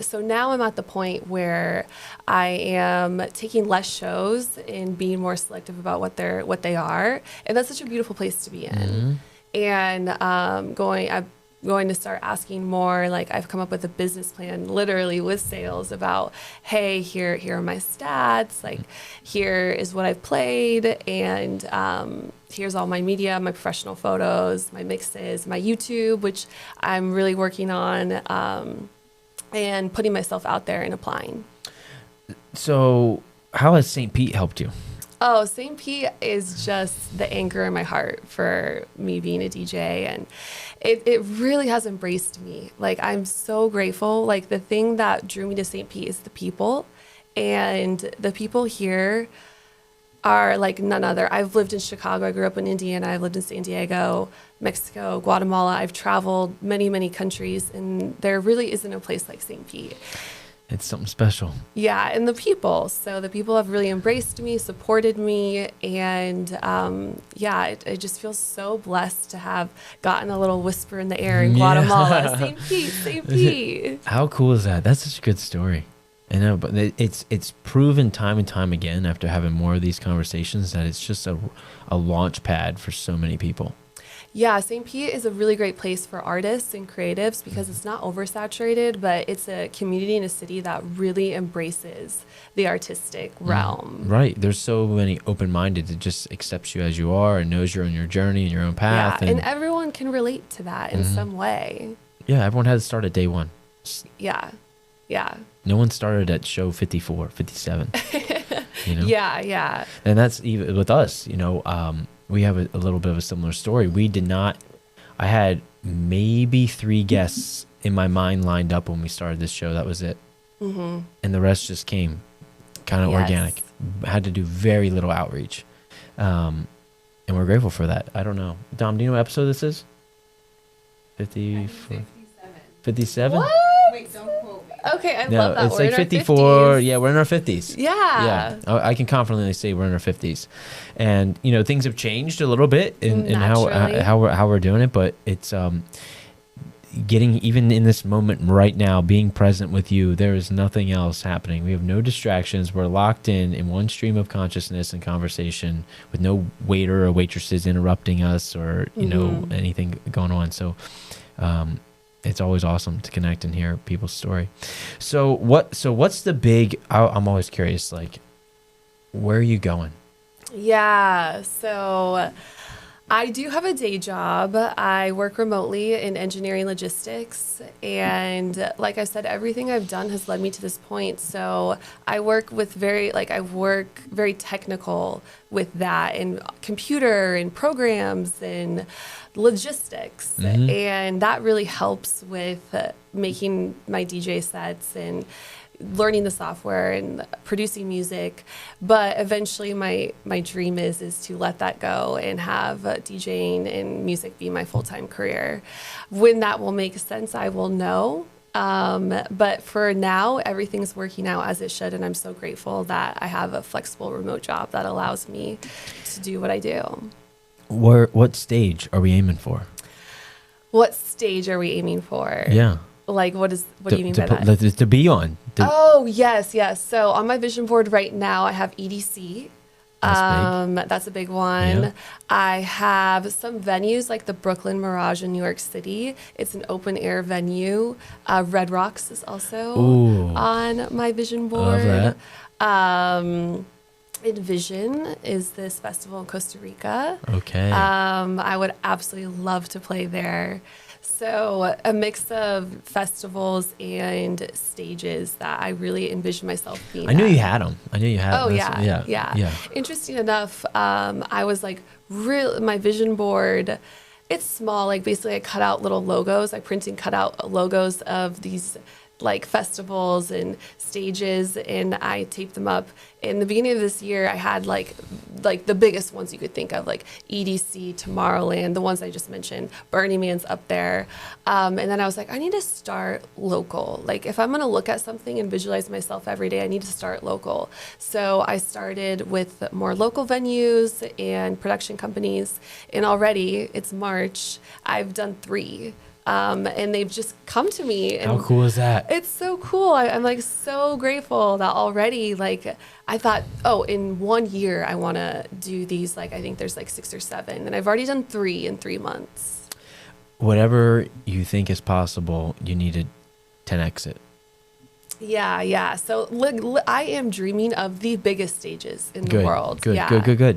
[SPEAKER 2] so now I'm at the point where I am taking less shows and being more selective about what they are, and that's such a beautiful place to be in. And I'm going to start asking more. Like, I've come up with a business plan literally with sales about, hey, here are my stats, like here is what I've played, and here's all my media, my professional photos, my mixes, my YouTube, which I'm really working on, and putting myself out there and applying.
[SPEAKER 1] So how has St. Pete helped you?
[SPEAKER 2] Oh, St. Pete is just the anchor in my heart for me being a DJ, and it really has embraced me. Like, I'm so grateful. Like, the thing that drew me to St. Pete is the people, and the people here are like none other. I've lived in Chicago. I grew up in Indiana. I've lived in San Diego, Mexico, Guatemala. I've traveled many, many countries, and there really isn't a place like St. Pete.
[SPEAKER 1] It's something special.
[SPEAKER 2] Yeah, and the people. So the people have really embraced me, supported me, and it just feels so blessed to have gotten a little whisper in the air in Guatemala. St. Pete, St. Pete.
[SPEAKER 1] How cool is that? That's such a good story. I know, but it's proven time and time again after having more of these conversations that it's just a launch pad for so many people.
[SPEAKER 2] Yeah, St. Pete is a really great place for artists and creatives because it's not oversaturated, but it's a community and a city that really embraces the artistic realm.
[SPEAKER 1] Right. There's so many open-minded that just accepts you as you are and knows you're on your journey and your own path.
[SPEAKER 2] Yeah, and everyone can relate to that in some way.
[SPEAKER 1] Yeah, everyone had to start at day one.
[SPEAKER 2] Yeah, yeah.
[SPEAKER 1] No one started at show 54, 57. You know?
[SPEAKER 2] Yeah.
[SPEAKER 1] And that's even with us, you know, we have a little bit of a similar story. We did not, I had maybe 3 guests in my mind lined up when we started this show. That was it. And the rest just came kind of organic. Had to do very little outreach. And we're grateful for that. I don't know. Dom, do you know what episode this is? 54? 57?
[SPEAKER 2] What?
[SPEAKER 3] Wait, don't quote me.
[SPEAKER 2] Okay, I
[SPEAKER 1] No,
[SPEAKER 2] love that.
[SPEAKER 1] it's
[SPEAKER 2] We're
[SPEAKER 1] like
[SPEAKER 2] in
[SPEAKER 1] 54.
[SPEAKER 2] Our 50s.
[SPEAKER 1] Yeah, we're in our 50s.
[SPEAKER 2] Yeah.
[SPEAKER 1] I can confidently say we're in our 50s, and you know things have changed a little bit in how we're doing it, but it's getting even in this moment right now, being present with you. There is nothing else happening. We have no distractions. We're locked in one stream of consciousness and conversation with no waiter or waitresses interrupting us or you know anything going on. So. It's always awesome to connect and hear people's story. So what's the big, I'm always curious, like, where are you going?
[SPEAKER 2] Yeah, so I do have a day job. I work remotely in engineering logistics. And like I said, everything I've done has led me to this point. So I work with very technical with that and computer and programs and logistics. And that really helps with making my DJ sets and learning the software and producing music. But eventually my dream is to let that go and have DJing and music be my full-time career. When that will make sense, I will know. But for now, everything's working out as it should. And I'm so grateful that I have a flexible remote job that allows me to do what I do.
[SPEAKER 1] What stage are we aiming for?
[SPEAKER 2] What stage are we aiming for?
[SPEAKER 1] Yeah.
[SPEAKER 2] Like, what do you mean by that?
[SPEAKER 1] To be on.
[SPEAKER 2] Oh, yes. So on my vision board right now, I have EDC. That's a big one.
[SPEAKER 1] Yeah.
[SPEAKER 2] I have some venues like the Brooklyn Mirage in New York City. It's an open air venue. Red Rocks is also on my vision board.
[SPEAKER 1] Love that.
[SPEAKER 2] Envision is this festival in Costa Rica.
[SPEAKER 1] Okay.
[SPEAKER 2] I would absolutely love to play there. So a mix of festivals and stages that I really envision myself being
[SPEAKER 1] I knew
[SPEAKER 2] at.
[SPEAKER 1] you had them. I knew you had them.
[SPEAKER 2] Yeah. Interesting enough, I was like, my vision board, it's small. Like basically I cut out little logos. I print and cut out logos of these like festivals and stages, and I taped them up. In the beginning of this year, I had like the biggest ones you could think of, like EDC, Tomorrowland, the ones I just mentioned, Burning Man's up there. And then I was like, I need to start local. Like if I'm gonna look at something and visualize myself every day, I need to start local. So I started with more local venues and production companies, and already it's March, I've done 3. And they've just come to me. And
[SPEAKER 1] how cool is that?
[SPEAKER 2] it's so cool. I'm like so grateful that already, like I thought, in 1 year I want to do these. Like I think there's like 6 or 7, and I've already done 3 in 3 months.
[SPEAKER 1] Whatever you think is possible, you need to 10x it.
[SPEAKER 2] Yeah. So I am dreaming of the biggest stages in the world.
[SPEAKER 1] Good.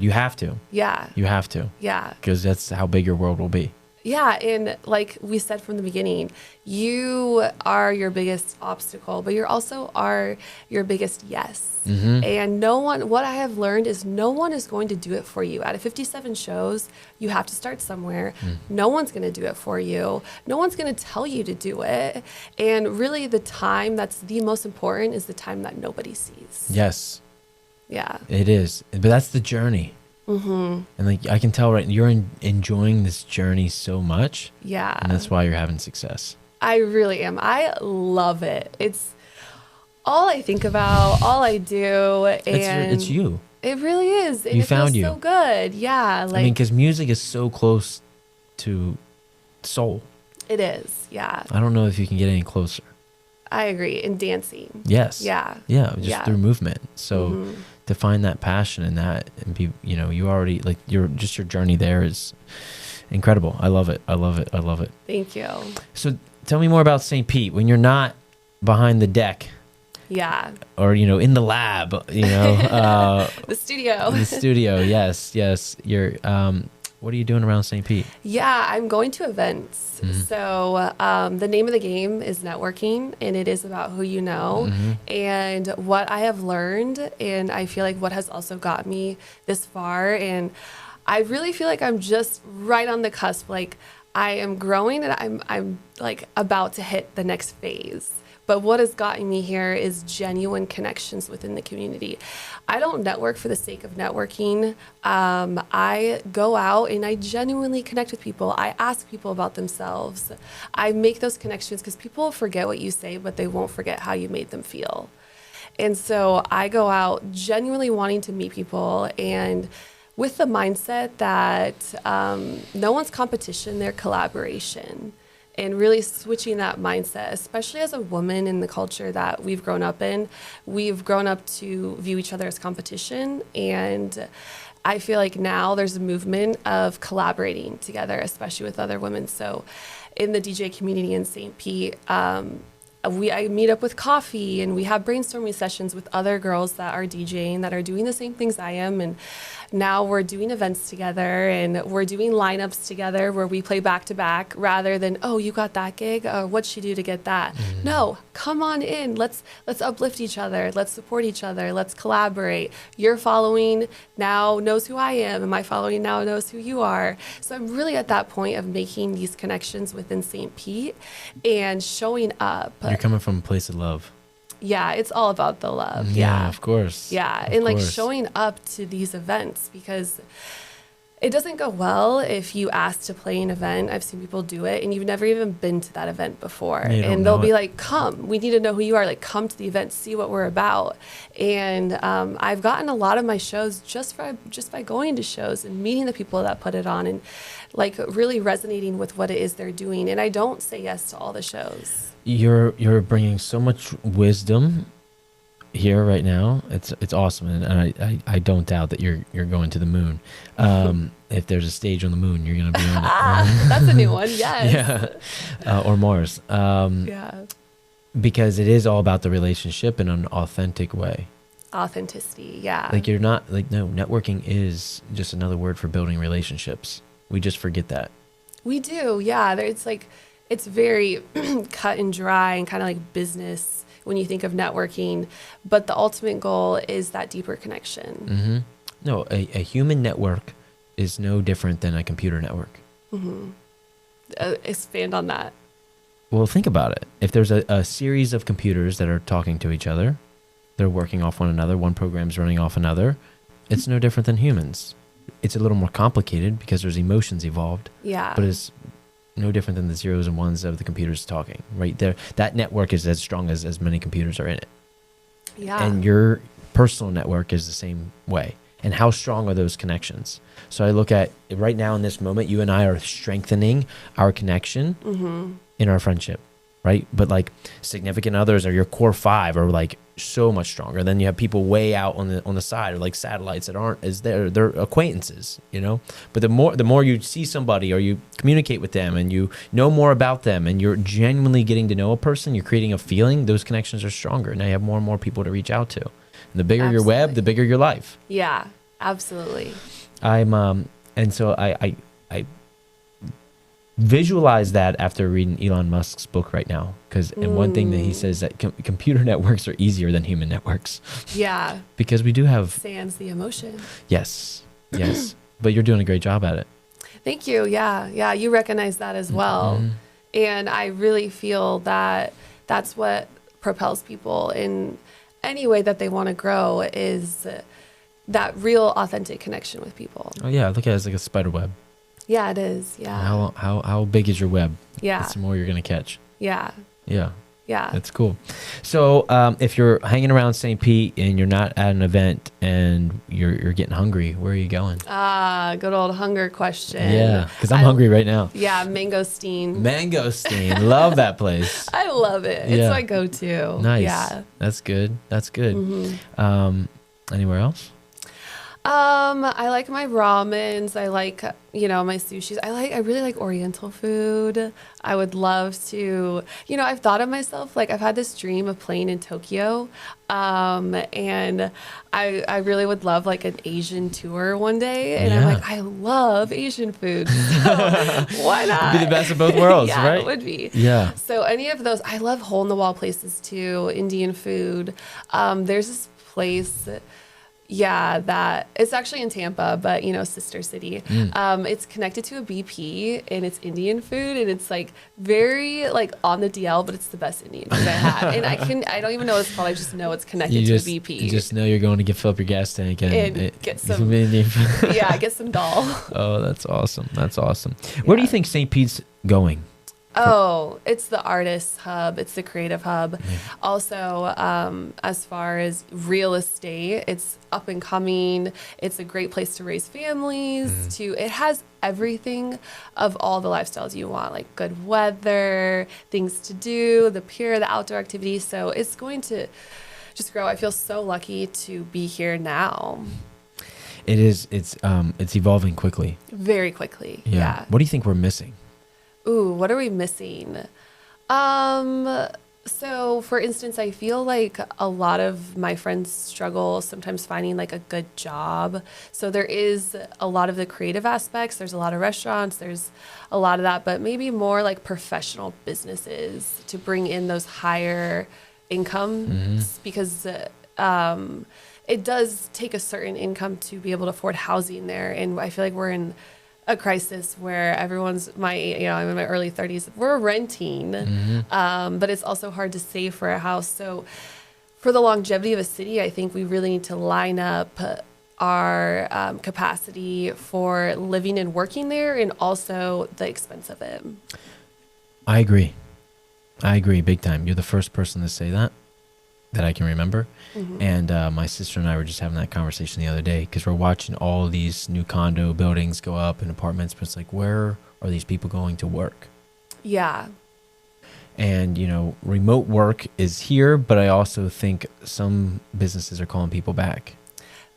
[SPEAKER 1] You have to.
[SPEAKER 2] Yeah.
[SPEAKER 1] You have to.
[SPEAKER 2] Yeah.
[SPEAKER 1] Because that's how big your world will be.
[SPEAKER 2] Yeah, and like we said from the beginning, you are your biggest obstacle, but you also are your biggest yes. And what I have learned is no one is going to do it for you. Out of 57 shows, you have to start somewhere. No one's going to do it for you. No one's going to tell you to do it. And really the time that's the most important is the time that nobody sees.
[SPEAKER 1] Yes.
[SPEAKER 2] Yeah.
[SPEAKER 1] It is. But that's the journey. And like I can tell you're enjoying this journey so much.
[SPEAKER 2] Yeah.
[SPEAKER 1] And that's why you're having success.
[SPEAKER 2] I really am. I love it. It's all I think about, all I do, and
[SPEAKER 1] It's you.
[SPEAKER 2] It really is. And
[SPEAKER 1] You
[SPEAKER 2] it feels
[SPEAKER 1] found you.
[SPEAKER 2] so good. Yeah. Like
[SPEAKER 1] I mean, because music is so close to soul.
[SPEAKER 2] it is. Yeah.
[SPEAKER 1] I don't know if you can get any closer.
[SPEAKER 2] I agree. And dancing.
[SPEAKER 1] Yes.
[SPEAKER 2] Yeah.
[SPEAKER 1] Yeah. Just through movement. So to find that passion in that and be, you already like your journey there is Incredible. I love it. I love it. I love it.
[SPEAKER 2] Thank you.
[SPEAKER 1] So tell me more about St. Pete when you're not behind the deck.
[SPEAKER 2] Yeah.
[SPEAKER 1] Or, in the lab,
[SPEAKER 2] The studio.
[SPEAKER 1] The studio. Yes. You're, what are you doing around St. Pete?
[SPEAKER 2] Yeah, I'm going to events. So the name of the game is networking, and it is about who you know. And what I have learned, and I feel like what has also got me this far, and I really feel like I'm just right on the cusp. Like I am growing, and I'm like about to hit the next phase. But what has gotten me here is genuine connections within the community. I don't network for the sake of networking. I go out and I genuinely connect with people. I ask people about themselves. I make those connections because people forget what you say, but they won't forget how you made them feel. And so I go out genuinely wanting to meet people and with the mindset that no one's competition, they're collaboration. And really switching that mindset, especially as a woman in the culture that we've grown up in. We've grown up to view each other as competition. And I feel like now there's a movement of collaborating together, especially with other women. So in the DJ community in St. Pete, I meet up with coffee and we have brainstorming sessions with other girls that are DJing, that are doing the same things I am. And now we're doing events together and we're doing lineups together where we play back to back rather than, oh, you got that gig? What'd she do to get that? No, come on in. Let's uplift each other. Let's support each other. Let's collaborate. Your following now knows who I am and my following now knows who you are. So I'm really at that point of making these connections within St. Pete and showing up.
[SPEAKER 1] You're coming from a place of love.
[SPEAKER 2] Yeah, it's all about the love.
[SPEAKER 1] Yeah, of course.
[SPEAKER 2] Yeah, and like showing up to these events because it doesn't go well if you ask to play an event. I've seen people do it and you've never even been to that event before. And they'll be like, come, we need to know who you are. Like, come to the event, see what we're about. And I've gotten a lot of my shows just by going to shows and meeting the people that put it on and like really resonating with what it is they're doing. And I don't say yes to all the shows.
[SPEAKER 1] You're bringing so much wisdom here right now. It's awesome, and I don't doubt that you're going to the moon. If there's a stage on the moon, you're going to be on it.
[SPEAKER 2] That's a new one. Yes.
[SPEAKER 1] Yeah, or Mars.
[SPEAKER 2] Yeah.
[SPEAKER 1] Because it is all about the relationship in an authentic way.
[SPEAKER 2] Authenticity. Yeah.
[SPEAKER 1] Like you're not like no networking is just another word for building relationships. We just forget that.
[SPEAKER 2] We do. Yeah. It's very cut and dry and kind of like business when you think of networking, but the ultimate goal is that deeper connection.
[SPEAKER 1] No, a human network is no different than a computer network.
[SPEAKER 2] Expand on that.
[SPEAKER 1] Well, think about it. If there's a series of computers that are talking to each other, they're working off one another, one program's running off another, it's no different than humans. It's a little more complicated because there's emotions involved.
[SPEAKER 2] Yeah.
[SPEAKER 1] But it's no different than the zeros and ones of the computers talking right there. That network is as strong as many computers are in it.
[SPEAKER 2] Yeah.
[SPEAKER 1] And your personal network is the same way. And how strong are those connections? So I look at right now in this moment, you and I are strengthening our connection in our friendship, right? But like significant others or your core five are like so much stronger. Then you have people way out on the side or like satellites that aren't as they're acquaintances, But the more you see somebody or you communicate with them and you know more about them and you're genuinely getting to know a person, you're creating a feeling, those connections are stronger. Now you have more and more people to reach out to. And the bigger your web, the bigger your life.
[SPEAKER 2] Yeah, absolutely.
[SPEAKER 1] And so I visualize that after reading Elon Musk's book right now, and one thing that he says that computer networks are easier than human networks.
[SPEAKER 2] Yeah.
[SPEAKER 1] Because we do have
[SPEAKER 2] sans the emotion.
[SPEAKER 1] Yes. But you're doing a great job at it.
[SPEAKER 2] Thank you. Yeah, you recognize that as well. And I really feel that that's what propels people in any way that they want to grow is that real authentic connection with people.
[SPEAKER 1] Oh yeah, look at it as like a spider web.
[SPEAKER 2] Yeah, it is. Yeah.
[SPEAKER 1] How big is your web?
[SPEAKER 2] Yeah.
[SPEAKER 1] That's the more you're gonna catch.
[SPEAKER 2] Yeah.
[SPEAKER 1] Yeah.
[SPEAKER 2] Yeah.
[SPEAKER 1] That's cool. So if you're hanging around St. Pete and you're not at an event and you're getting hungry, where are you going?
[SPEAKER 2] Good old hunger question.
[SPEAKER 1] Yeah, because I'm hungry right now.
[SPEAKER 2] Yeah, Mangosteen.
[SPEAKER 1] Mangosteen. Love that place.
[SPEAKER 2] I love it.
[SPEAKER 1] Yeah.
[SPEAKER 2] It's my go-to.
[SPEAKER 1] Nice.
[SPEAKER 2] Yeah.
[SPEAKER 1] That's good. Anywhere else?
[SPEAKER 2] I like my ramens. I like, my sushis. I really like Oriental food. I would love to, I've thought of myself, like I've had this dream of playing in Tokyo. And I really would love like an Asian tour one day. And I'm
[SPEAKER 1] Yeah.
[SPEAKER 2] like, I love Asian food. So why not?
[SPEAKER 1] Be the best of both worlds,
[SPEAKER 2] Yeah,
[SPEAKER 1] right?
[SPEAKER 2] it would be.
[SPEAKER 1] Yeah.
[SPEAKER 2] So any of those, I love hole in the wall places too, Indian food. There's this place. Yeah, that it's actually in Tampa, but sister city. It's connected to a BP and it's Indian food and it's like very like on the DL, but it's the best Indian food I had. And I don't even know what it's called. I just know it's connected to a BP.
[SPEAKER 1] You just know you're going to fill up your gas tank and
[SPEAKER 2] get some
[SPEAKER 1] Indian food.
[SPEAKER 2] yeah, get some dal.
[SPEAKER 1] Oh, that's awesome. That's awesome. Where do you think St. Pete's going?
[SPEAKER 2] Oh, it's the artist hub. It's the creative hub. Yeah. Also, as far as real estate, it's up and coming. It's a great place to raise families. It has everything of all the lifestyles you want, like good weather, things to do, the pier, the outdoor activities. So it's going to just grow. I feel so lucky to be here now.
[SPEAKER 1] It is. It's evolving quickly.
[SPEAKER 2] Very quickly. Yeah.
[SPEAKER 1] What do you think we're missing?
[SPEAKER 2] Ooh, what are we missing? So for instance, I feel like a lot of my friends struggle sometimes finding like a good job. So there is a lot of the creative aspects. There's a lot of restaurants. There's a lot of that, but maybe more like professional businesses to bring in those higher incomes because it does take a certain income to be able to afford housing there. And I feel like we're in a crisis where everyone's I'm in my early 30s, we're renting, but it's also hard to save for a house. So for the longevity of a city, I think we really need to line up our capacity for living and working there and also the expense of it.
[SPEAKER 1] I agree big time. You're the first person to say that I can remember. And my sister and I were just having that conversation the other day because we're watching all these new condo buildings go up and apartments, but it's like, where are these people going to work?
[SPEAKER 2] Yeah.
[SPEAKER 1] And, remote work is here, but I also think some businesses are calling people back.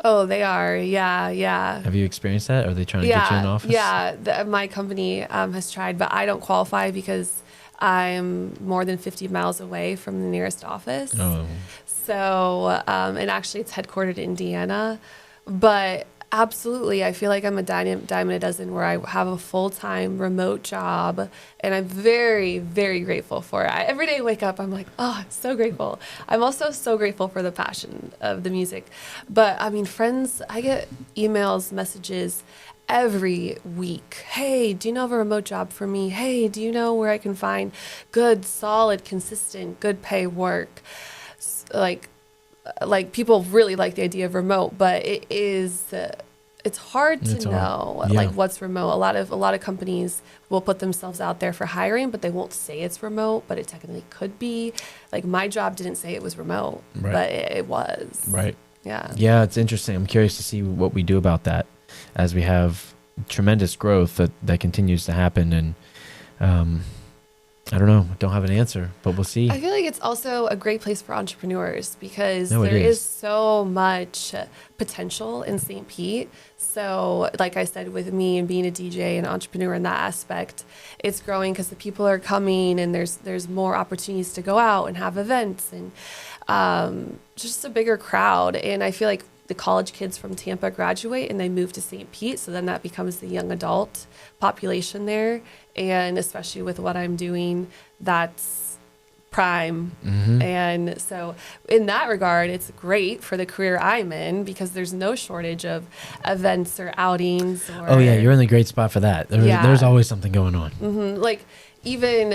[SPEAKER 2] Oh, they are. Yeah, yeah.
[SPEAKER 1] Have you experienced that? Are they trying to get you in the office?
[SPEAKER 2] Yeah, my company has tried, but I don't qualify because I'm more than 50 miles away from the nearest office.
[SPEAKER 1] Oh.
[SPEAKER 2] So, and actually it's headquartered in Indiana, but absolutely, I feel like I'm a diamond a dozen where I have a full-time remote job and I'm very, very grateful for it. Every day I wake up, I'm like, oh, I'm so grateful. I'm also so grateful for the passion of the music. But I mean, friends, I get emails, messages every week. Hey, do you know of a remote job for me? Hey, do you know where I can find good, solid, consistent, good pay work? Like people really like the idea of remote, but it's hard to know like what's remote. A lot of companies will put themselves out there for hiring, but they won't say it's remote, but it technically could be. Like my job didn't say it was remote, but it was.
[SPEAKER 1] Right.
[SPEAKER 2] Yeah.
[SPEAKER 1] Yeah, it's interesting. I'm curious to see what we do about that as we have tremendous growth that continues to happen. And I don't know. Don't have an answer, but we'll see.
[SPEAKER 2] I feel like it's also a great place for entrepreneurs because there is so much potential in St. Pete. So like I said, with me and being a DJ and entrepreneur in that aspect, it's growing because the people are coming and there's more opportunities to go out and have events and just a bigger crowd. And I feel like the college kids from Tampa graduate and they move to St. Pete. So then that becomes the young adult population there. And especially with what I'm doing, that's prime. And so in that regard, it's great for the career I'm in because there's no shortage of events or outings.
[SPEAKER 1] Oh yeah, you're in the great spot for that. There's always something going on.
[SPEAKER 2] Like even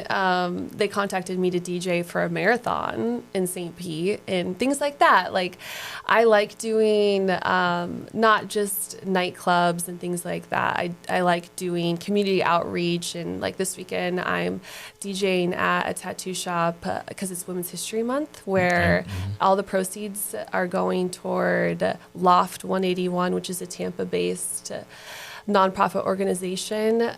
[SPEAKER 2] they contacted me to DJ for a marathon in St. Pete and things like that. Like I like doing not just nightclubs and things like that. I like doing community outreach. And like this weekend, I'm DJing at a tattoo shop because it's Women's History Month, where all the proceeds are going toward Loft 181, which is a Tampa-based nonprofit organization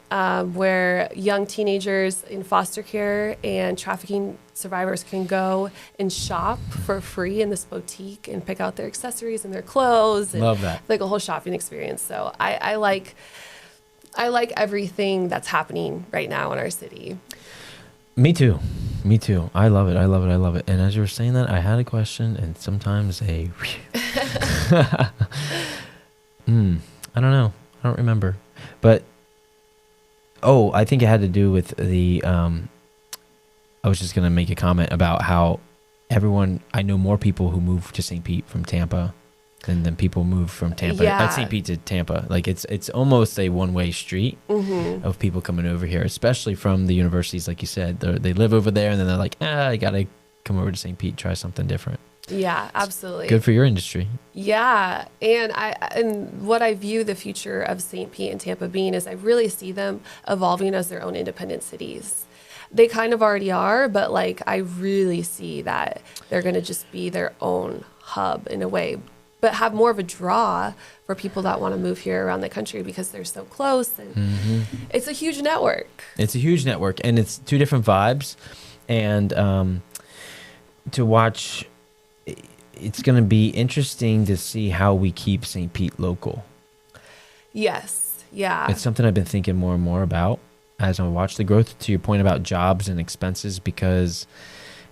[SPEAKER 2] where young teenagers in foster care and trafficking survivors can go and shop for free in this boutique and pick out their accessories and their clothes. And
[SPEAKER 1] Love that.
[SPEAKER 2] like a whole shopping experience. So I like everything that's happening right now in our city.
[SPEAKER 1] Me too. I love it. And as you were saying that, I had a question, and sometimes I don't know. I don't remember. But, I think it had to do with the, I was just going to make a comment about how I know more people who move to St. Pete from Tampa than people move from Tampa, St. Pete to Tampa. Like it's almost a one-way street of people coming over here, especially from the universities, like you said. They live over there, and then they're like, I got to come over to St. Pete, try something different.
[SPEAKER 2] Yeah, absolutely.
[SPEAKER 1] Good for your industry.
[SPEAKER 2] Yeah, and what I view the future of St. Pete and Tampa being is I really see them evolving as their own independent cities. They kind of already are, but like I really see that they're going to just be their own hub in a way, but have more of a draw for people that want to move here around the country because they're so close, and it's a huge network.
[SPEAKER 1] It's a huge network, and it's two different vibes, and to watch, it's going to be interesting to see how we keep St. Pete local.
[SPEAKER 2] Yes, yeah.
[SPEAKER 1] It's something I've been thinking more and more about as I watch the growth, to your point about jobs and expenses, because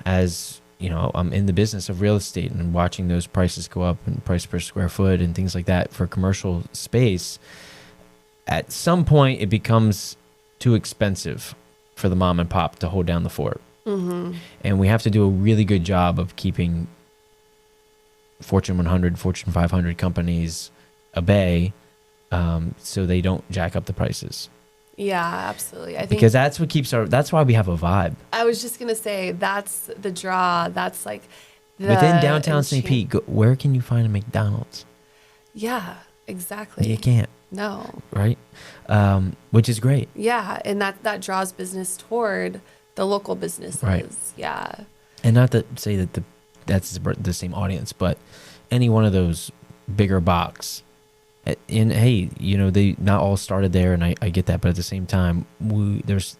[SPEAKER 1] as you know, I'm in the business of real estate and watching those prices go up and price per square foot and things like that for commercial space. At some point, it becomes too expensive for the mom and pop to hold down the fort. And we have to do a really good job of keeping Fortune 100, Fortune 500 companies at bay, so they don't jack up the prices.
[SPEAKER 2] Yeah, absolutely. I think
[SPEAKER 1] because that's what keeps that's why we have a vibe.
[SPEAKER 2] I was just gonna say that's the draw. That's like
[SPEAKER 1] within downtown St. Pete. Where can you find a McDonald's?
[SPEAKER 2] Yeah, exactly.
[SPEAKER 1] You can't.
[SPEAKER 2] No.
[SPEAKER 1] Right. Which is great.
[SPEAKER 2] Yeah, and that draws business toward the local businesses.
[SPEAKER 1] Right.
[SPEAKER 2] Yeah.
[SPEAKER 1] And not to say that that's the same audience, but any one of those bigger box. And hey, you know, they not all started there, and I get that, but at the same time, there's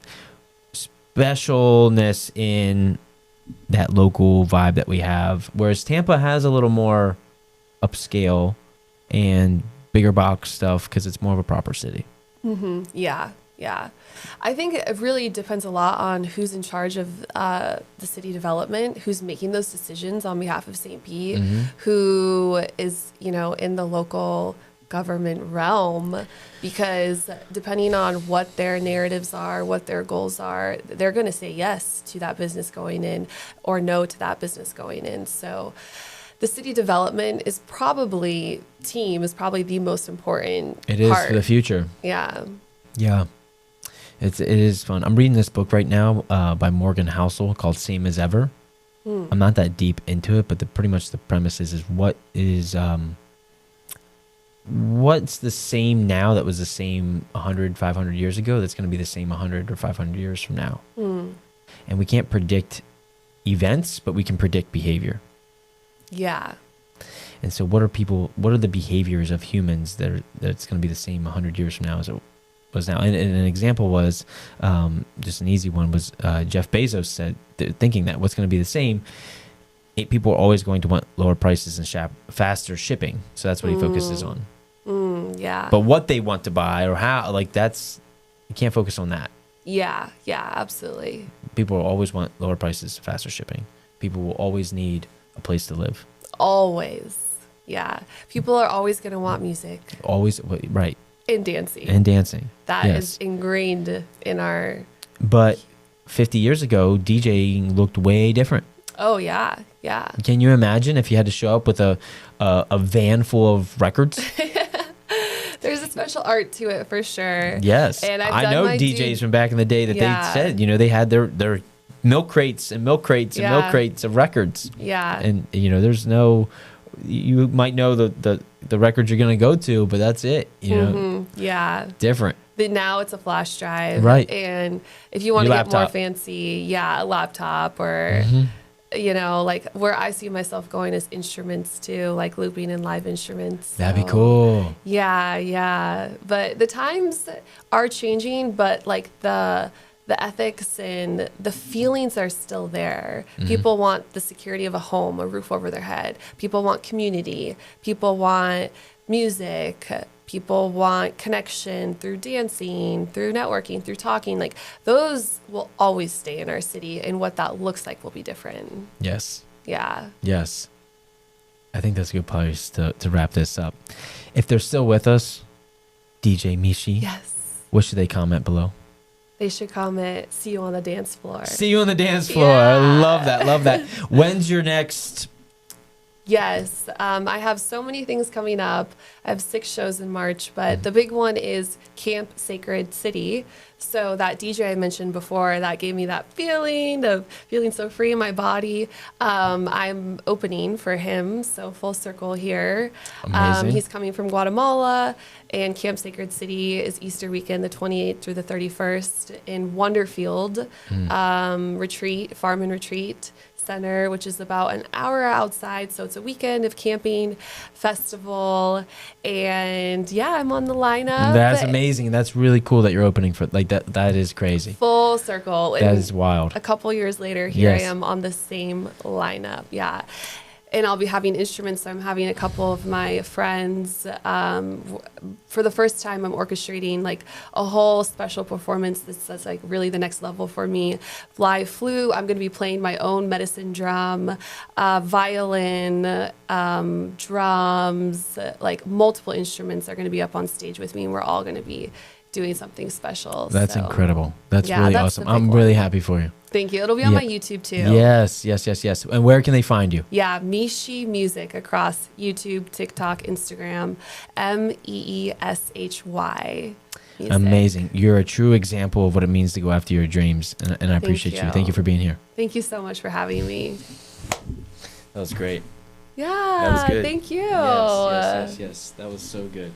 [SPEAKER 1] specialness in that local vibe that we have, whereas Tampa has a little more upscale and bigger box stuff because it's more of a proper city.
[SPEAKER 2] Yeah. I think it really depends a lot on who's in charge of the city development, who's making those decisions on behalf of St. Pete, who is, you know, in the local government realm, because depending on what their narratives are, what their goals are, they're going to say yes to that business going in or no to that business going in. So the city development is probably the most important
[SPEAKER 1] It is
[SPEAKER 2] part.
[SPEAKER 1] for the future.
[SPEAKER 2] Yeah.
[SPEAKER 1] It is fun. I'm reading this book right now by Morgan Housel called Same as Ever. I'm not that deep into it, but pretty much the premise is what's the same now that was the same 100, 500 years ago that's going to be the same 100 or 500 years from now. And we can't predict events, but we can predict behavior.
[SPEAKER 2] Yeah.
[SPEAKER 1] And so what are the behaviors of humans that's going to be the same 100 years from now as it was now? And an example was, just an easy one was, Jeff Bezos said, thinking that what's going to be the same, people are always going to want lower prices and faster shipping. So that's what he focuses on.
[SPEAKER 2] Yeah.
[SPEAKER 1] But what they want to buy or how, like you can't focus on that.
[SPEAKER 2] Yeah, absolutely.
[SPEAKER 1] People will always want lower prices, faster shipping. People will always need a place to live.
[SPEAKER 2] Always. Yeah. People are always going to want music.
[SPEAKER 1] Always, right.
[SPEAKER 2] And dancing. That
[SPEAKER 1] yes.
[SPEAKER 2] is ingrained in our...
[SPEAKER 1] But 50 years ago, DJing looked way different.
[SPEAKER 2] Oh, yeah.
[SPEAKER 1] Can you imagine if you had to show up with a van full of records?
[SPEAKER 2] There's a special art to it for sure.
[SPEAKER 1] Yes.
[SPEAKER 2] And
[SPEAKER 1] I know DJs from back in the day that they said, you know, they had their milk crates and milk crates and milk crates of records.
[SPEAKER 2] Yeah.
[SPEAKER 1] And, you know, you might know the records you're going to go to, but that's it, you know.
[SPEAKER 2] Yeah.
[SPEAKER 1] Different.
[SPEAKER 2] But now it's a flash drive.
[SPEAKER 1] Right.
[SPEAKER 2] And if you want to get more fancy, a laptop or... you know, like where I see myself going is instruments too, like looping and live instruments.
[SPEAKER 1] That'd be cool.
[SPEAKER 2] Yeah. But the times are changing, but like the ethics and the feelings are still there. People want the security of a home, a roof over their head. People want community. People want music. People want connection through dancing, through networking, through talking. Like those will always stay in our city, and what that looks like will be different.
[SPEAKER 1] Yes.
[SPEAKER 2] Yeah.
[SPEAKER 1] Yes. I think that's a good place to wrap this up. If they're still with us, DJ Meeshy,
[SPEAKER 2] Yes.
[SPEAKER 1] what should they comment below?
[SPEAKER 2] They should comment, see you on the dance floor.
[SPEAKER 1] See you on the dance floor.
[SPEAKER 2] Yeah.
[SPEAKER 1] I love that. Love that. When's your next?
[SPEAKER 2] Yes, I have so many things coming up. I have 6 shows in March, but the big one is Camp Sacred City. So that DJ I mentioned before, that gave me that feeling of feeling so free in my body. I'm opening for him, so full circle here.
[SPEAKER 1] Amazing.
[SPEAKER 2] He's coming from Guatemala, and Camp Sacred City is Easter weekend, the 28th through the 31st in Wonderfield Farm and Retreat Center, which is about an hour outside. So it's a weekend of camping, festival, and yeah, I'm on the lineup.
[SPEAKER 1] That's amazing. That's really cool that you're opening for like that. That is crazy.
[SPEAKER 2] Full circle.
[SPEAKER 1] That
[SPEAKER 2] And
[SPEAKER 1] is wild.
[SPEAKER 2] a couple years later, here
[SPEAKER 1] Yes.
[SPEAKER 2] I am on the same lineup. Yeah. And I'll be having instruments. So I'm having a couple of my friends. For the first time, I'm orchestrating like a whole special performance. That's like really the next level for me. Live flute. I'm going to be playing my own medicine drum, violin, drums, like multiple instruments are going to be up on stage with me. And we're all going to be doing something special.
[SPEAKER 1] That's
[SPEAKER 2] So,
[SPEAKER 1] incredible. That's
[SPEAKER 2] yeah,
[SPEAKER 1] really
[SPEAKER 2] that's
[SPEAKER 1] awesome.
[SPEAKER 2] the big
[SPEAKER 1] I'm
[SPEAKER 2] one.
[SPEAKER 1] really happy for you.
[SPEAKER 2] Thank you. It'll be on
[SPEAKER 1] Yeah.
[SPEAKER 2] my YouTube too.
[SPEAKER 1] Yes. And where can they find you?
[SPEAKER 2] Yeah, Meeshy Music across YouTube, TikTok, Instagram, MEESHY. Music.
[SPEAKER 1] Amazing. You're a true example of what it means to go after your dreams. And I appreciate you.
[SPEAKER 2] you.
[SPEAKER 1] Thank you for being here.
[SPEAKER 2] Thank you so much for having me.
[SPEAKER 1] That was great.
[SPEAKER 2] Yeah,
[SPEAKER 1] That was good.
[SPEAKER 2] thank you.
[SPEAKER 1] Yes. That was so good.